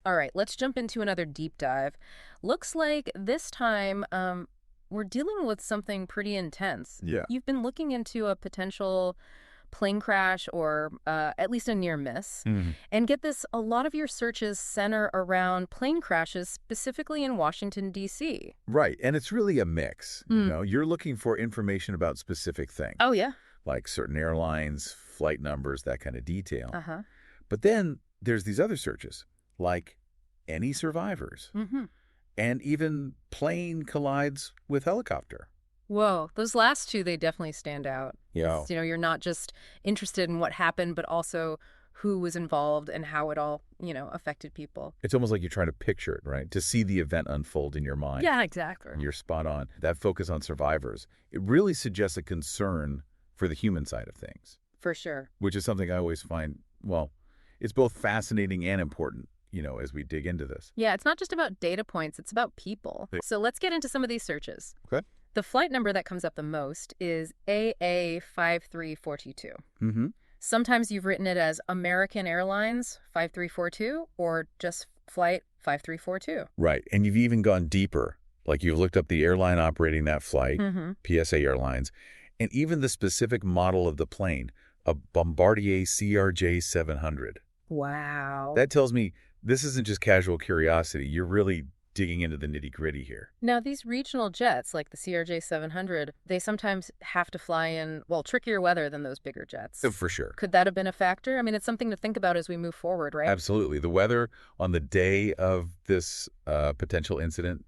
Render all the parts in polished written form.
All right, let's jump into another deep dive. Looks like this time we're dealing with something pretty intense. Yeah. You've been looking into a potential plane crash or at least a near miss. Mhm. And get this, a lot of your searches center around plane crashes, specifically in Washington, D.C. Right. And it's really a mix. You Mm. know, you're looking for information about specific things, Oh, yeah. like certain airlines, flight numbers, that kind of detail. Uh-huh. But then there's these other searches, like any survivors, Mm-hmm. and even plane collides with helicopter. Whoa, those last two, they definitely stand out. Yeah. It's, you're not just interested in what happened, but also who was involved and how it all, affected people. It's almost like you're trying to picture it, right? To see the event unfold in your mind. Yeah, exactly. And you're spot on. That focus on survivors, it really suggests a concern for the human side of things, For sure. which is something I always find, well, it's both fascinating and important, as we dig into this. Yeah, it's not just about data points, it's about people. Yeah. So let's get into some of these searches. Okay. The flight number that comes up the most is AA53422. Mm-hmm. Sometimes you've written it as American Airlines 5342 or just Flight 5342. Right. And you've even gone deeper. Like you've looked up the airline operating that flight, Mm-hmm. PSA Airlines, and even the specific model of the plane, a Bombardier CRJ 700. Wow. That tells me this isn't just casual curiosity. You're really digging into the nitty-gritty here. Now, these regional jets, like the CRJ 700, they sometimes have to fly in, trickier weather than those bigger jets. For sure. Could that have been a factor? I mean, it's something to think about as we move forward, right? Absolutely. The weather on the day of this potential incident,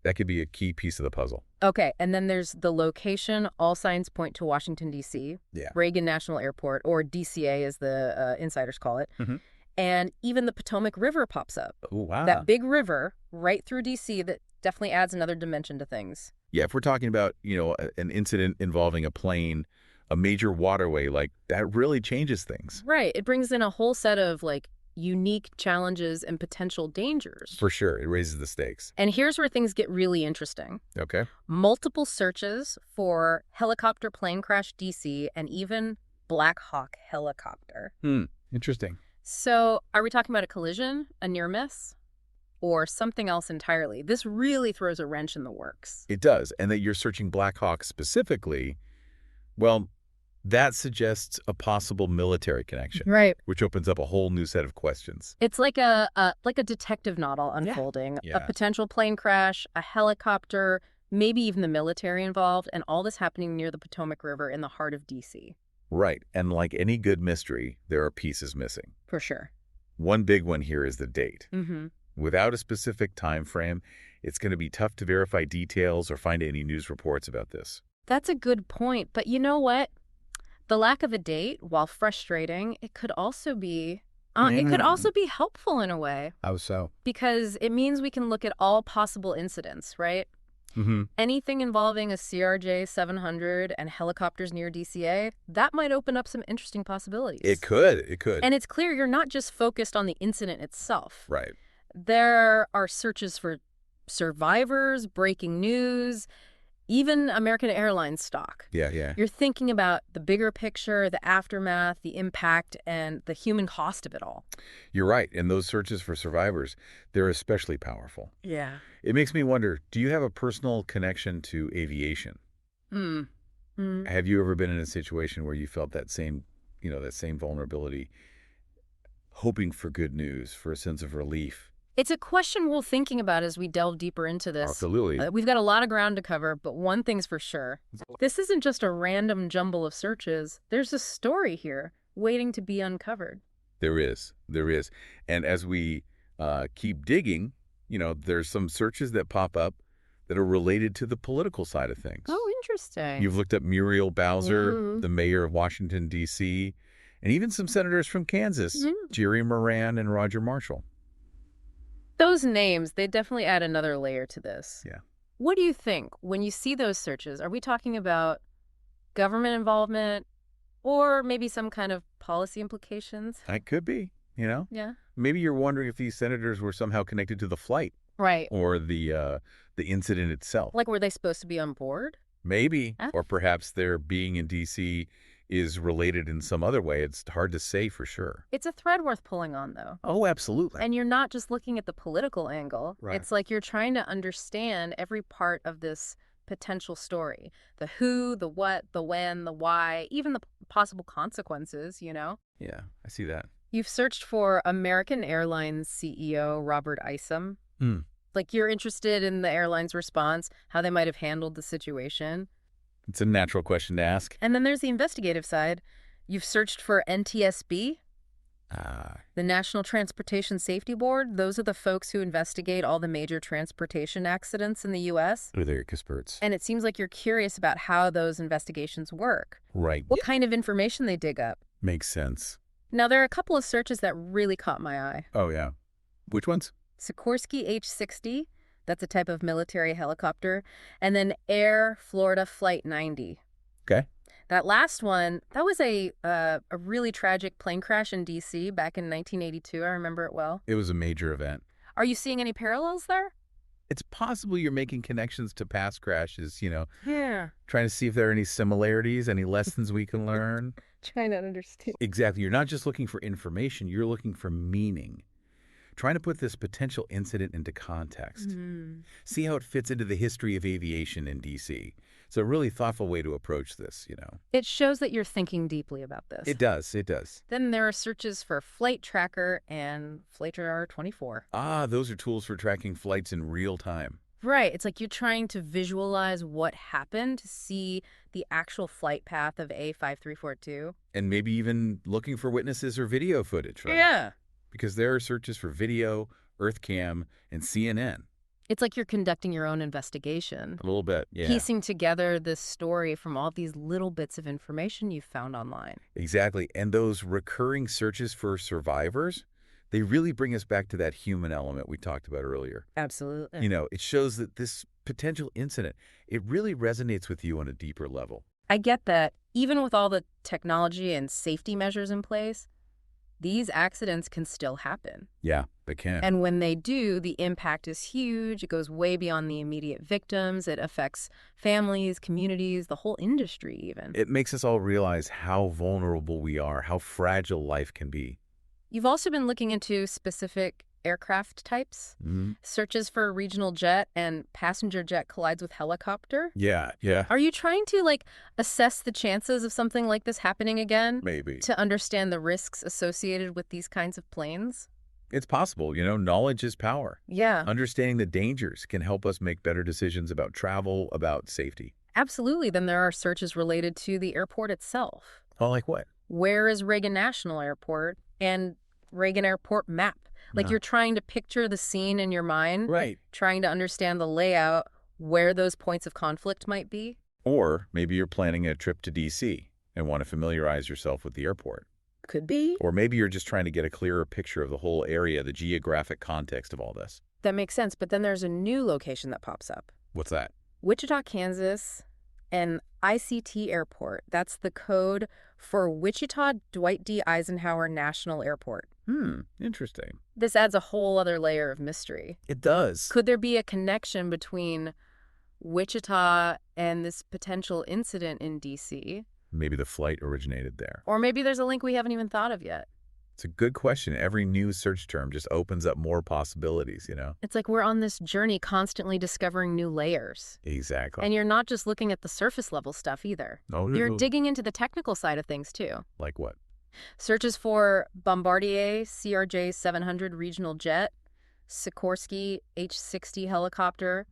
that could be a key piece of the puzzle. Okay, and then there's the location. All signs point to Washington, D.C., Yeah. Reagan National Airport, or DCA as the insiders call it. Mhm. And even the Potomac River pops up. Oh, wow. That big river right through D.C. that definitely adds another dimension to things. Yeah, if we're talking about, an incident involving a plane, a major waterway, like that really changes things. Right. It brings in a whole set of, unique challenges and potential dangers. For sure. It raises the stakes. And here's where things get really interesting. Okay. Multiple searches for helicopter plane crash DC and even Black Hawk helicopter. Interesting. So are we talking about a collision, a near miss, or something else entirely? This really throws a wrench in the works. It does. And that you're searching Black Hawk specifically, well, that suggests a possible military connection, Right. which opens up a whole new set of questions. It's like a detective novel unfolding. Yeah. A potential plane crash, a helicopter, maybe even the military involved, and all this happening near the Potomac River in the heart of D.C. Right. And like any good mystery, there are pieces missing. For sure. One big one here is the date. Mm-hmm. Without a specific time frame, it's going to be tough to verify details or find any news reports about this. That's a good point. But you know what? The lack of a date, while frustrating, it could also be helpful in a way. How so? Because it means we can look at all possible incidents, right? Mm-hmm. Anything involving a CRJ 700 and helicopters near DCA, that might open up some interesting possibilities. It could. It could. And it's clear you're not just focused on the incident itself. Right. There are searches for survivors, breaking news, even American Airlines stock. Yeah. You're thinking about the bigger picture, the aftermath, the impact, and the human cost of it all. You're right. And those searches for survivors, they're especially powerful. Yeah. It makes me wonder, do you have a personal connection to aviation? Have you ever been in a situation where you felt that same vulnerability, hoping for good news, for a sense of relief? It's a question we're thinking about as we delve deeper into this. Absolutely. We've got a lot of ground to cover, but one thing's for sure. This isn't just a random jumble of searches. There's a story here waiting to be uncovered. There is. And as we keep digging, there's some searches that pop up that are related to the political side of things. Oh, interesting. You've looked up Muriel Bowser, Mhm. the mayor of Washington, D.C., and even some senators from Kansas, Jerry Moran and Roger Marshall. Those names, they definitely add another layer to this. Yeah. What do you think when you see those searches? Are we talking about government involvement or maybe some kind of policy implications? It could be, Yeah. Maybe you're wondering if these senators were somehow connected to the flight Right. or the incident itself. Like, were they supposed to be on board? Maybe. Huh? Or perhaps their being in D.C. is related in some other way. It's hard to say for sure. It's a thread worth pulling on, though. Oh, absolutely. And you're not just looking at the political angle. Right. It's like you're trying to understand every part of this potential story. The who, the what, the when, the why, even the possible consequences, you know? Yeah, I see that. You've searched for American Airlines CEO Robert Isom. Like, you're interested in the airline's response, how they might have handled the situation. It's a natural question to ask. And then there's the investigative side. You've searched for NTSB, the National Transportation Safety Board. Those are the folks who investigate all the major transportation accidents in the U.S. Oh, they're experts. And it seems like you're curious about how those investigations work. Right. What kind of information they dig up. Makes sense. Now, there are a couple of searches that really caught my eye. Oh, yeah. Which ones? Sikorsky H-60, that's a type of military helicopter, and then Air Florida Flight 90. Okay. That last one, that was a really tragic plane crash in D.C. back in 1982. I remember it well. It was a major event. Are you seeing any parallels there? It's possible you're making connections to past crashes, Yeah. trying to see if there are any similarities, any lessons we can learn. Trying to understand. Exactly. You're not just looking for information, you're looking for meaning. Trying to put this potential incident into context. See how it fits into the history of aviation in D.C. It's a really thoughtful way to approach this, It shows that you're thinking deeply about this. It does. It does. Then there are searches for Flight Tracker and Flight Radar 24. Ah, those are tools for tracking flights in real time. Right. It's like you're trying to visualize what happened, to see the actual flight path of A5342. And maybe even looking for witnesses or video footage, right? Yeah. Because there are searches for video, EarthCam, and CNN. It's like you're conducting your own investigation. A little bit, yeah. Piecing together this story from all these little bits of information you've found online. Exactly. And those recurring searches for survivors, they really bring us back to that human element we talked about earlier. Absolutely. It shows that this potential incident, it really resonates with you on a deeper level. I get that. Even with all the technology and safety measures in place, these accidents can still happen. Yeah, they can. And when they do, the impact is huge. It goes way beyond the immediate victims. It affects families, communities, the whole industry even. It makes us all realize how vulnerable we are, how fragile life can be. You've also been looking into specific aircraft types. Searches for a regional jet and passenger jet collides with helicopter. Yeah. Are you trying to, assess the chances of something like this happening again? Maybe. To understand the risks associated with these kinds of planes? It's possible. Knowledge is power. Yeah. Understanding the dangers can help us make better decisions about travel, about safety. Absolutely. Then there are searches related to the airport itself. Oh, like what? Where is Reagan National Airport and Reagan Airport map? You're trying to picture the scene in your mind. Right. Trying to understand the layout, where those points of conflict might be. Or maybe you're planning a trip to D.C. and want to familiarize yourself with the airport. Could be. Or maybe you're just trying to get a clearer picture of the whole area, the geographic context of all this. That makes sense. But then there's a new location that pops up. What's that? Wichita, Kansas, and ICT Airport. That's the code for Wichita Dwight D. Eisenhower National Airport. Interesting. This adds a whole other layer of mystery. It does. Could there be a connection between Wichita and this potential incident in D.C.? Maybe the flight originated there. Or maybe there's a link we haven't even thought of yet. It's a good question. Every new search term just opens up more possibilities, It's like we're on this journey constantly discovering new layers. Exactly. And you're not just looking at the surface level stuff either. No. You're digging into the technical side of things too. Like what? Searches for Bombardier CRJ 700 regional jet, Sikorsky H-60 helicopter,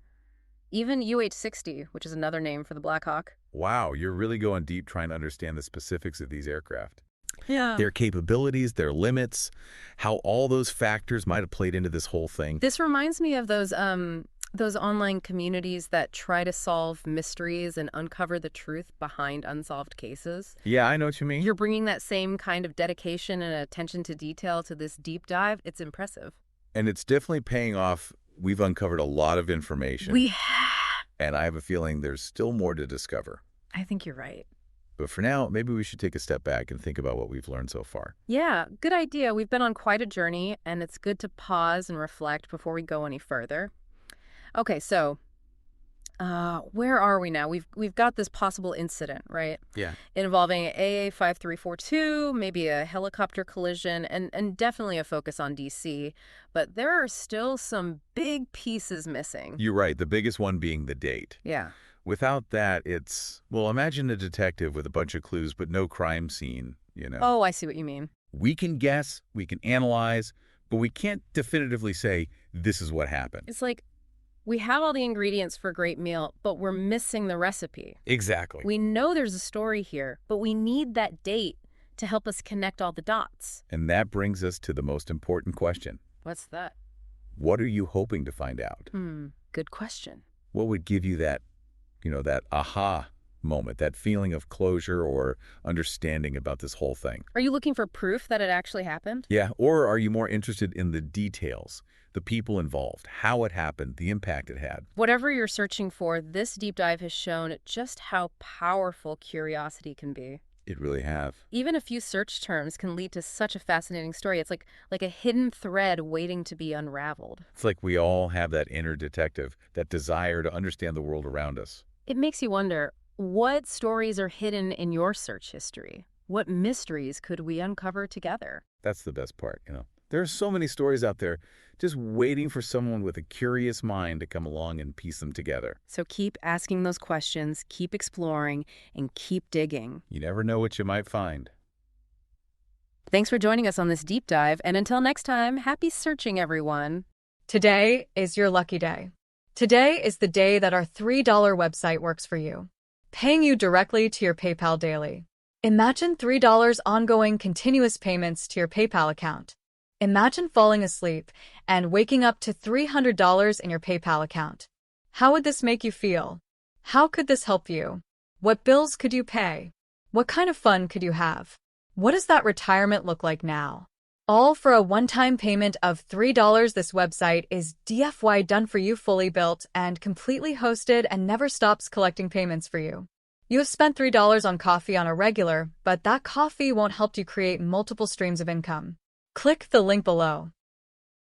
even UH-60, which is another name for the Black Hawk. Wow, you're really going deep trying to understand the specifics of these aircraft. Yeah. Their capabilities, their limits, how all those factors might have played into this whole thing. This reminds me of those online communities that try to solve mysteries and uncover the truth behind unsolved cases. Yeah, I know what you mean. You're bringing that same kind of dedication and attention to detail to this deep dive. It's impressive. And it's definitely paying off. We've uncovered a lot of information. We have. And I have a feeling there's still more to discover. I think you're right. But for now, maybe we should take a step back and think about what we've learned so far. Yeah, good idea. We've been on quite a journey, and it's good to pause and reflect before we go any further. Okay, so Where are we now? We've got this possible incident, right? Yeah. Involving AA5342, maybe a helicopter collision, and definitely a focus on DC. But there are still some big pieces missing. You're right, the biggest one being the date. Yeah. Without that, well, imagine a detective with a bunch of clues but no crime scene, Oh, I see what you mean. We can guess, we can analyze, but we can't definitively say this is what happened. It's like we have all the ingredients for a great meal, but we're missing the recipe. Exactly. We know there's a story here, but we need that date to help us connect all the dots. And that brings us to the most important question. What's that? What are you hoping to find out? Good question. What would give you that aha moment, that feeling of closure or understanding about this whole thing? Are you looking for proof that it actually happened? Yeah, or are you more interested in the details, the people involved, how it happened, the impact it had? Whatever you're searching for, this deep dive has shown just how powerful curiosity can be. It really have. Even a few search terms can lead to such a fascinating story. It's like a hidden thread waiting to be unraveled. It's like we all have that inner detective, that desire to understand the world around us. It makes you wonder, what stories are hidden in your search history? What mysteries could we uncover together? That's the best part, There are so many stories out there just waiting for someone with a curious mind to come along and piece them together. So keep asking those questions, keep exploring, and keep digging. You never know what you might find. Thanks for joining us on this deep dive, and until next time, happy searching, everyone. Today is your lucky day. Today is the day that our $3 website works for you, paying you directly to your PayPal daily. Imagine $3 ongoing continuous payments to your PayPal account. Imagine falling asleep and waking up to $300 in your PayPal account. How would this make you feel? How could this help you? What bills could you pay? What kind of fun could you have? What does that retirement look like now? All for a one-time payment of $3. This website is DFY done for you, fully built and completely hosted, and never stops collecting payments for you. You have spent $3 on coffee on a regular, but that coffee won't help you create multiple streams of income. Click the link below.